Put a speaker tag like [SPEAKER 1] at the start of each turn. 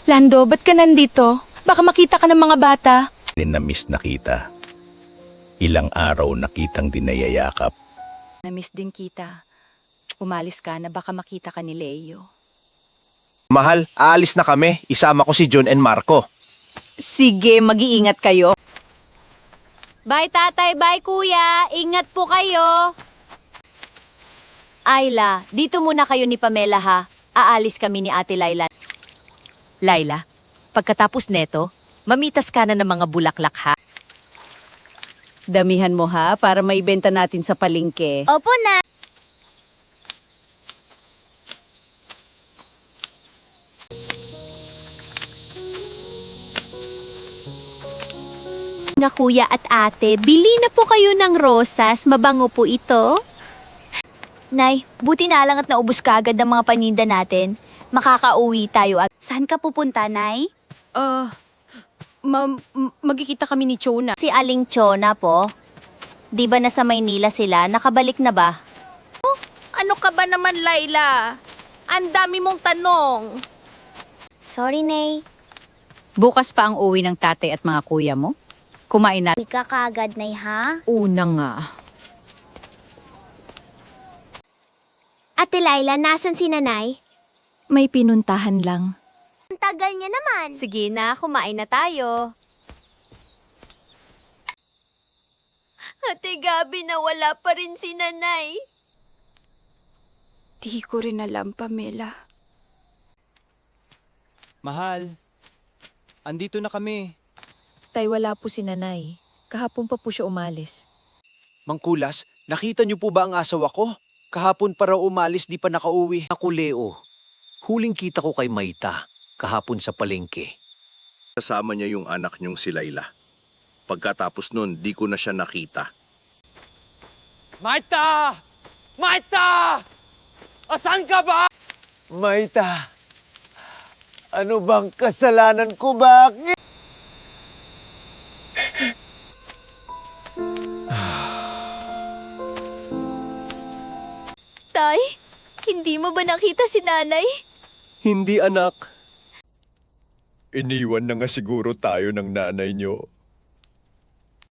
[SPEAKER 1] Lando, ba't ka nandito? Baka makita ka ng mga bata.
[SPEAKER 2] Na-miss na kita. Ilang araw na kitang dinayayakap.
[SPEAKER 1] Na-miss din kita. Umalis ka na baka makita ka ni Leo.
[SPEAKER 3] Mahal, aalis na kami. Isama ko si Jun and Marco.
[SPEAKER 4] Sige, mag-iingat kayo. Bye tatay, bye kuya. Ingat po kayo. Ayla, dito muna kayo ni Pamela ha. Aalis kami ni Ate Laila. Laila, pagkatapos neto, mamitas ka na ng mga bulaklak ha. Damihan mo ha, para maibenta natin sa palengke.
[SPEAKER 5] Opo na.
[SPEAKER 4] Nga kuya at ate, bili na po kayo ng rosas. Mabango po ito.
[SPEAKER 5] Nay, buti na lang at naubos ka agad ang mga paninda natin. Makakauwi tayo. Saan ka pupunta, Nay?
[SPEAKER 4] Magkikita kami ni Chona.
[SPEAKER 5] Si Aling Chona po. Di ba nasa Maynila sila? Nakabalik na ba?
[SPEAKER 4] Ano ka ba naman, Laila? Ang dami mong tanong.
[SPEAKER 5] Sorry, Nay.
[SPEAKER 4] Bukas pa ang uwi ng tatay at mga kuya mo? Kumain na.
[SPEAKER 5] Uwi ka kaagad, Nay, ha?
[SPEAKER 4] Una nga.
[SPEAKER 5] Ate Laila, nasan si Nanay?
[SPEAKER 4] May pinuntahan lang.
[SPEAKER 5] Ang tagal niya naman.
[SPEAKER 4] Sige na, kumain na tayo.
[SPEAKER 5] Ate Gabi, nawala pa rin si Nanay.
[SPEAKER 1] Di ko rin alam, Pamela.
[SPEAKER 3] Mahal, andito na kami.
[SPEAKER 6] Tay, wala po si Nanay. Kahapon pa po siya umalis.
[SPEAKER 7] Mangkulas, nakita niyo po ba ang asawa ko? Kahapon para umalis, di pa nakauwi. Ako, Leo, huling kita ko kay Maita, kahapon sa palengke.
[SPEAKER 2] Kasama niya yung anak niyong si Laila. Pagkatapos nun, di ko na siya nakita.
[SPEAKER 7] Maita! Maita! Asan ka ba?
[SPEAKER 8] Maita, ano bang kasalanan ko? Bakit?
[SPEAKER 5] Tay, hindi mo ba nakita si Nanay?
[SPEAKER 3] Hindi, anak.
[SPEAKER 2] Iniwan na nga siguro tayo ng nanay niyo.